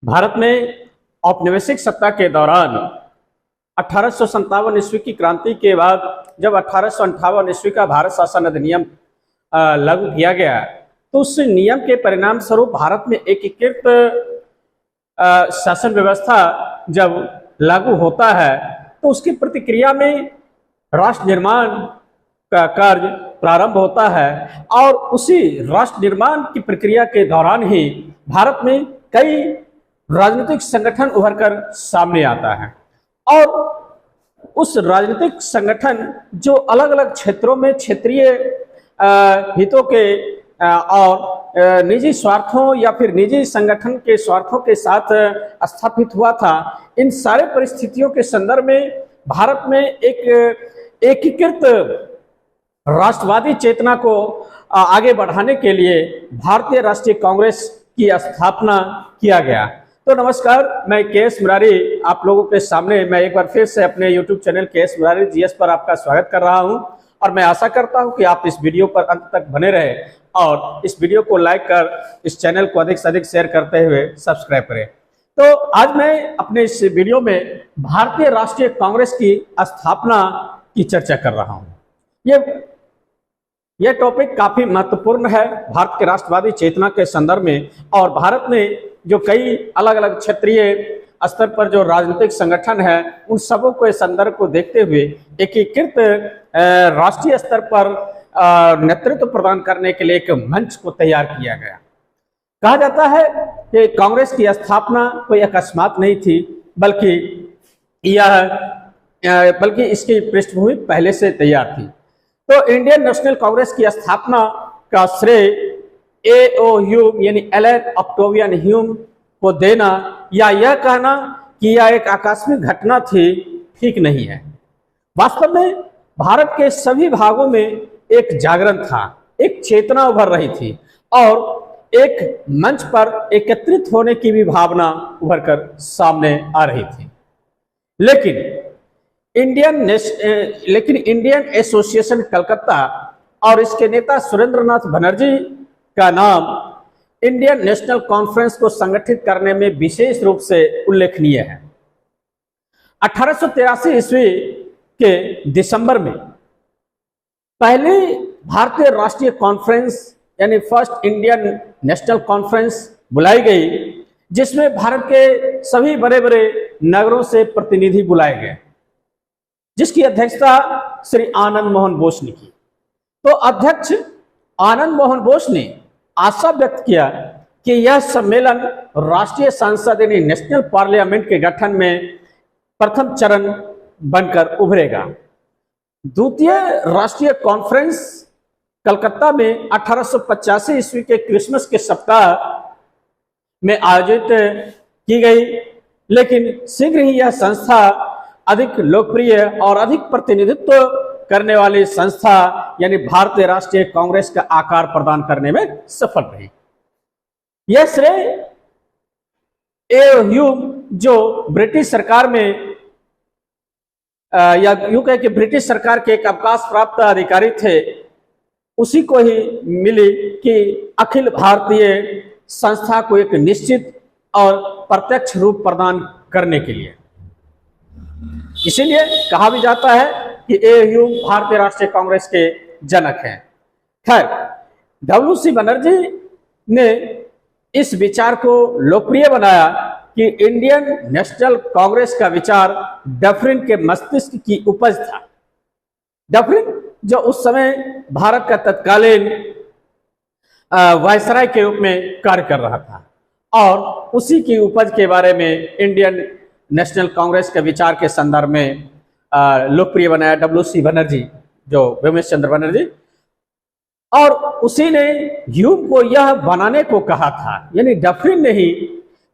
भारत में औपनिवेशिक सत्ता के दौरान 1857 ईस्वी की क्रांति के बाद जब 1858 ईस्वी का भारत शासन अधिनियम लागू किया गया, तो उस नियम के परिणाम स्वरूप भारत में एकीकृत शासन व्यवस्था जब लागू होता है तो उसकी प्रतिक्रिया में राष्ट्र निर्माण का कार्य प्रारंभ होता है और उसी राष्ट्र निर्माण की प्रक्रिया के दौरान ही भारत में कई राजनीतिक संगठन उभर कर सामने आता है और उस राजनीतिक संगठन जो अलग अलग क्षेत्रों में क्षेत्रीय हितों के और निजी स्वार्थों या फिर निजी संगठन के स्वार्थों के साथ स्थापित हुआ था, इन सारे परिस्थितियों के संदर्भ में भारत में एक एकीकृत राष्ट्रवादी चेतना को आगे बढ़ाने के लिए भारतीय राष्ट्रीय कांग्रेस की स्थापना किया गया। तो नमस्कार, मैं के.एस. मुरारी आप लोगों के सामने मैं एक बार फिर से अपने YouTube channel KS. Murari GS पर आपका स्वागत कर रहा हूं और मैं आशा करता हूं कि आप इस वीडियो पर अंत तक बने रहे और इस वीडियो को लाइक कर इस चैनल को अधिक से अधिक शेयर करते हुए सब्सक्राइब करें। तो आज मैं अपने इस वीडियो में भारतीय राष्ट्रीय कांग्रेस की स्थापना की चर्चा कर रहा हूं। यह टॉपिक काफी महत्वपूर्ण है भारत के राष्ट्रवादी चेतना के संदर्भ में और भारत में जो कई अलग अलग क्षेत्रीय स्तर पर जो राजनीतिक संगठन है उन सबों के संदर्भ को देखते हुए एकीकृत राष्ट्रीय स्तर पर नेतृत्व प्रदान करने के लिए एक मंच को तैयार किया गया। कहा जाता है कि कांग्रेस की स्थापना कोई अकस्मात नहीं थी, बल्कि इसकी पृष्ठभूमि पहले से तैयार थी। तो इंडियन नेशनल कांग्रेस की स्थापना का श्रेय A.O. ह्यूम यानी एलन ऑक्टेवियन ह्यूम को देना या यह कहना कि यह एक आकस्मिक घटना थी, ठीक नहीं है। वास्तव में भारत के सभी भागों में एक जागरण था, एक चेतना उभर रही थी और एक मंच पर एकत्रित होने की भी भावना उभर कर सामने आ रही थी। लेकिन इंडियन एसोसिएशन कलकत्ता और इसके नेता सुरेंद्रनाथ बनर्जी का नाम इंडियन नेशनल कॉन्फ्रेंस को संगठित करने में विशेष रूप से उल्लेखनीय है। 1883 ईस्वी के दिसंबर में पहली भारतीय राष्ट्रीय कॉन्फ्रेंस यानी फर्स्ट इंडियन नेशनल कॉन्फ्रेंस बुलाई गई, जिसमें भारत के सभी बड़े बड़े नगरों से प्रतिनिधि बुलाए गए, जिसकी अध्यक्षता श्री आनंद मोहन बोस ने की। तो अध्यक्ष आनंद मोहन बोस ने आशा व्यक्त किया कि यह सम्मेलन राष्ट्रीय संसद यानी नेशनल पार्लियामेंट के गठन में प्रथम चरण बनकर उभरेगा। द्वितीय राष्ट्रीय कॉन्फ्रेंस कलकत्ता में 1885 ईस्वी के क्रिसमस के सप्ताह में आयोजित की गई, लेकिन शीघ्र ही यह संस्था अधिक लोकप्रिय और अधिक प्रतिनिधित्व करने वाली संस्था यानी भारतीय राष्ट्रीय कांग्रेस का आकार प्रदान करने में सफल रही। यह श्रेय ए ह्यूम जो ब्रिटिश सरकार में या यूं कहे कि ब्रिटिश सरकार के एक अवकाश प्राप्त अधिकारी थे, उसी को ही मिली कि अखिल भारतीय संस्था को एक निश्चित और प्रत्यक्ष रूप प्रदान करने के लिए। इसीलिए कहा भी जाता है कि ए ह्यूम भारतीय राष्ट्रीय कांग्रेस के जनक हैं। खैर, W.C. बनर्जी ने इस विचार को लोकप्रिय बनाया कि इंडियन नेशनल कांग्रेस का विचार डफरिन के मस्तिष्क की उपज था। डफरिन जो उस समय भारत का तत्कालीन वायसराय के रूप में कार्य कर रहा था और उसी की उपज के बारे में इंडियन नेशनल कांग्रेस के विचार के संदर्भ में लोकप्रिय बनाया W.C. बनर्जी, जो विमेश चंद्र बनर्जी, और उसी ने ह्यूम को यह बनाने को कहा था, यानी डफरिन ने ही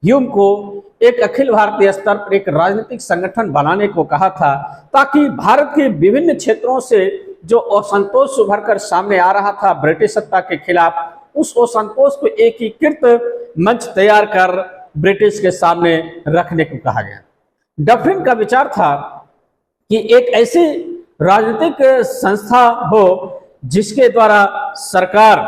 ह्यूम को एक अखिल भारतीय स्तर पर एक राजनीतिक संगठन बनाने को कहा था, ताकि भारत के विभिन्न क्षेत्रों से जो असंतोष उभर कर सामने आ रहा था ब्रिटिश सत्ता के खिलाफ, उस असंतोष को एकीकृत मंच तैयार कर ब्रिटिश के सामने रखने को कहा गया। डफरिन का विचार था कि एक ऐसी राजनीतिक संस्था हो जिसके द्वारा सरकार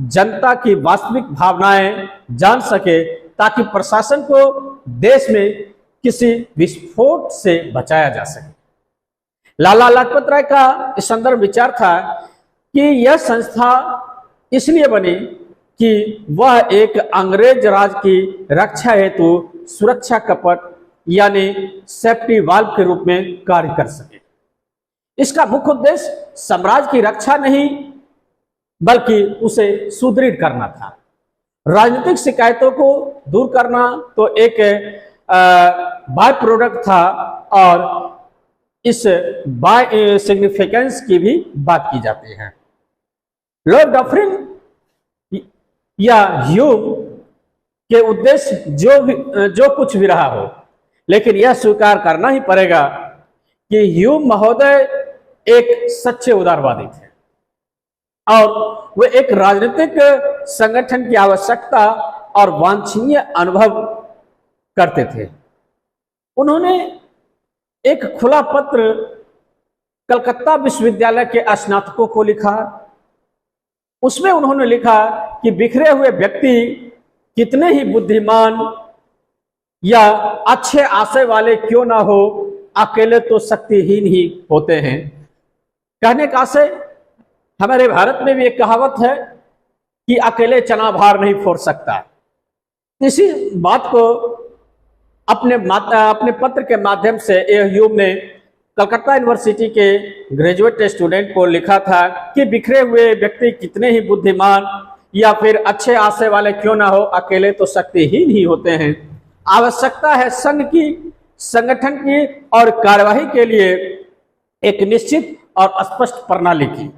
जनता की वास्तविक भावनाएं जान सके, ताकि प्रशासन को देश में किसी विस्फोट से बचाया जा सके। लाला लाजपत राय का इस संदर्भ विचार था कि यह संस्था इसलिए बनी कि वह एक अंग्रेज राज की रक्षा हेतु सुरक्षा कपट यानी सेफ्टी वाल्व के रूप में कार्य कर सके। इसका मुख्य उद्देश्य साम्राज्य की रक्षा नहीं बल्कि उसे सुदृढ़ करना था। राजनीतिक शिकायतों को दूर करना तो एक बाय प्रोडक्ट था और इस बाय सिग्निफिकेंस की भी बात की जाती है। लॉर्ड डफरिन या ह्यूम के उद्देश्य जो कुछ भी रहा हो, लेकिन यह स्वीकार करना ही पड़ेगा कि ह्यूम महोदय एक सच्चे उदारवादी थे और वे एक राजनीतिक संगठन की आवश्यकता और वांछनीय अनुभव करते थे। उन्होंने एक खुला पत्र कलकत्ता विश्वविद्यालय के स्नातकों को लिखा। उसमें उन्होंने लिखा कि बिखरे हुए व्यक्ति कितने ही बुद्धिमान या अच्छे आशय वाले क्यों ना हो, अकेले तो शक्तिहीन ही होते हैं। कहने का आशय, हमारे भारत में भी एक कहावत है कि अकेले चना भार नहीं फोड़ सकता। इसी बात को अपने पत्र के माध्यम से ह्यूम ने कलकत्ता यूनिवर्सिटी के ग्रेजुएट स्टूडेंट को लिखा था कि बिखरे हुए व्यक्ति कितने ही बुद्धिमान या फिर अच्छे आशय वाले क्यों ना हो, अकेले तो शक्तिहीन ही होते हैं। आवश्यकता है संघ की, संगठन की और कार्यवाही के लिए एक निश्चित और स्पष्ट प्रणाली की।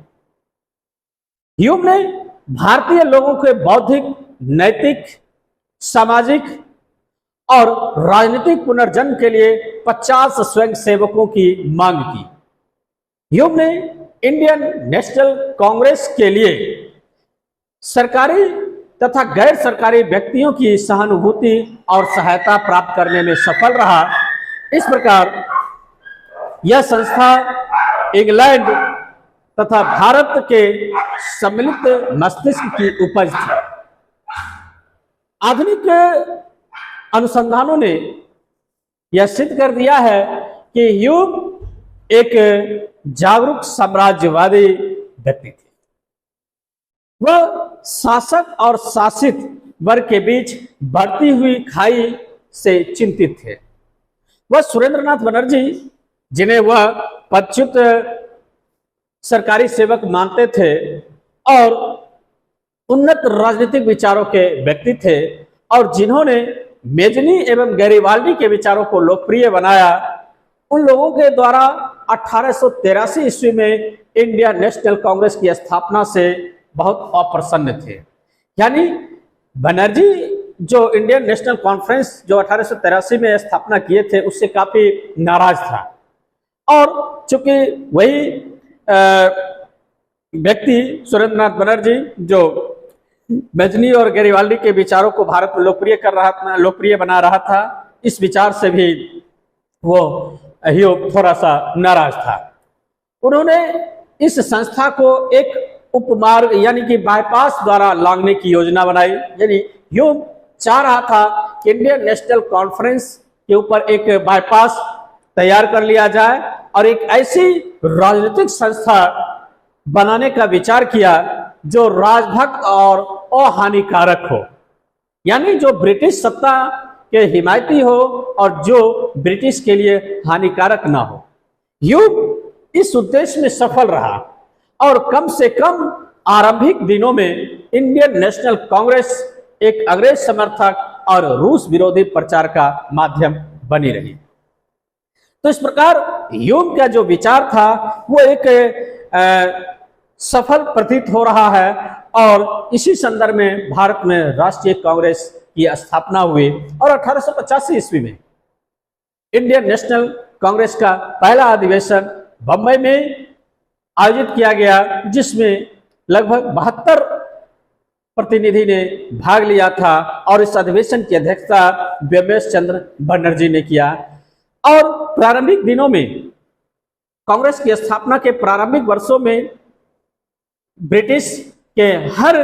ह्यूम ने भारतीय लोगों के बौद्धिक, नैतिक, सामाजिक और राजनीतिक पुनर्जन्म के लिए 50 स्वयंसेवकों की मांग की। ह्यूम ने इंडियन नेशनल कांग्रेस के लिए सरकारी तथा गैर सरकारी व्यक्तियों की सहानुभूति और सहायता प्राप्त करने में सफल रहा। इस प्रकार यह संस्था इंग्लैंड तथा भारत के सम्मिलित मस्तिष्क की उपज थी। आधुनिक अनुसंधानों ने यह सिद्ध कर दिया है कि ह्यूम एक जागरूक साम्राज्यवादी व्यक्ति थे। वह शासक और शासित वर्ग के बीच बढ़ती हुई खाई से चिंतित थे। वह सुरेंद्रनाथ बनर्जी, जिन्हें वह पदच्युत सरकारी सेवक मानते थे और उन्नत राजनीतिक विचारों के व्यक्ति थे और जिन्होंने मेजनी एवं गैरीवाल्डी के विचारों को लोकप्रिय बनाया, उन लोगों के द्वारा 1883 ईस्वी में इंडियन नेशनल कांग्रेस की स्थापना से बहुत अप्रसन्न थे। यानी बनर्जी जो इंडियन नेशनल कॉन्फ्रेंस जो 1883 में स्थापना किए थे उससे काफी नाराज था और चूंकि वही व्यक्ति सुरेंद्रनाथ बनर्जी जो मेजनी और गैरीवाल्डी के विचारों को भारत में लोकप्रिय बना रहा था, इस विचार से भी वो ह्यूम थोड़ा सा नाराज था। उन्होंने इस संस्था को एक उपमार्ग यानी कि बाईपास द्वारा लांघने की योजना बनाई। यानी ह्यूम चाह रहा था कि इंडियन नेशनल कॉन्फ्रेंस के ऊपर एक बाईपास तैयार कर लिया जाए और एक ऐसी राजनीतिक संस्था बनाने का विचार किया जो राजभक्त और अहानिकारक हो, यानी जो ब्रिटिश सत्ता के हिमायती हो और जो ब्रिटिश के लिए हानिकारक ना हो। ह्यूम इस उद्देश्य में सफल रहा और कम से कम आरंभिक दिनों में इंडियन नेशनल कांग्रेस एक अंग्रेज समर्थक और रूस विरोधी प्रचार का माध्यम बनी रही। तो इस प्रकार ह्यूम का जो विचार था वो एक सफल प्रतीत हो रहा है और इसी संदर्भ में भारत में राष्ट्रीय कांग्रेस की स्थापना हुई और 1885 ईस्वी में इंडियन नेशनल कांग्रेस का पहला अधिवेशन बंबई में आयोजित किया गया, जिसमें लगभग 72 प्रतिनिधि ने भाग लिया था और इस अधिवेशन की अध्यक्षता व्योमेश चंद्र बनर्जी ने किया। और प्रारंभिक दिनों में कांग्रेस की स्थापना के प्रारंभिक वर्षों में ब्रिटिश के हर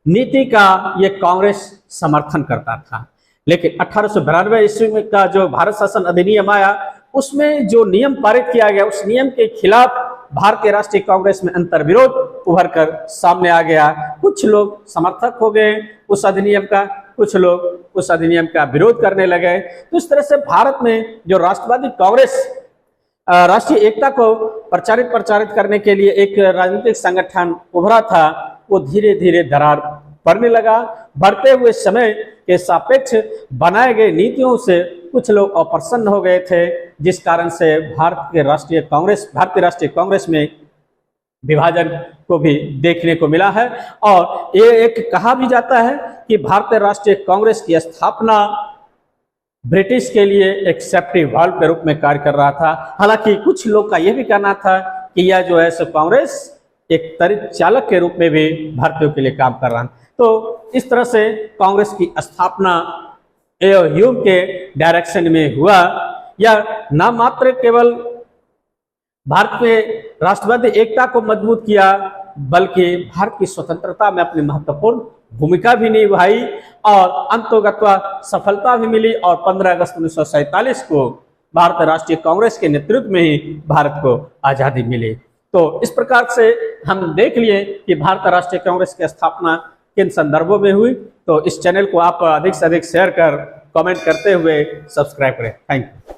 नीति का यह कांग्रेस समर्थन करता था, लेकिन 1892 ईस्वी में का जो भारत शासन अधिनियम आया, उसमें जो नियम पारित किया गया, उस नियम के खिलाफ भारतीय राष्ट्रीय कांग्रेस में अंतर्विरोध उभर कर सामने आ गया। कुछ लोग समर्थक हो गए उस अधिनियम का, कुछ लोग उस अधिनियम का विरोध करने लगे। तो इस तरह से भारत में जो राष्ट्रवादी कांग्रेस राष्ट्रीय एकता को प्रचारित करने के लिए एक राजनीतिक संगठन उभरा था, वो धीरे धीरे दरार पड़ने लगा। बढ़ते हुए समय के सापेक्ष बनाए गए नीतियों से कुछ लोग अप्रसन्न हो गए थे, जिस कारण से भारतीय राष्ट्रीय कांग्रेस में विभाजन को भी देखने को मिला है। और ये एक कहा भी जाता है कि भारतीय राष्ट्रीय कांग्रेस की स्थापना ब्रिटिश के लिए एक सेफ्टी वाल्व के रूप में कार्य कर रहा था। हालांकि कुछ लोग का यह भी कहना था कि यह जो है सो कांग्रेस एक त्वरित चालक के रूप में भी भारतीयों के लिए काम कर रहा है। तो इस तरह से कांग्रेस की स्थापना ह्यूम के डायरेक्शन में हुआ। यह नाम मात्र केवल भारत में राष्ट्रवादी एकता को मजबूत किया, बल्कि भारत की स्वतंत्रता में अपनी महत्वपूर्ण भूमिका भी निभाई और अंतोगत्वा सफलता भी मिली। और 15 अगस्त 1947 को भारतीय राष्ट्रीय कांग्रेस के नेतृत्व में ही भारत को आजादी मिली। तो इस प्रकार से हम देख लिए कि भारतीय राष्ट्रीय कांग्रेस की स्थापना किन संदर्भों में हुई। तो इस चैनल को आप अधिक से अधिक शेयर कर कमेंट करते हुए सब्सक्राइब करें। Thank you.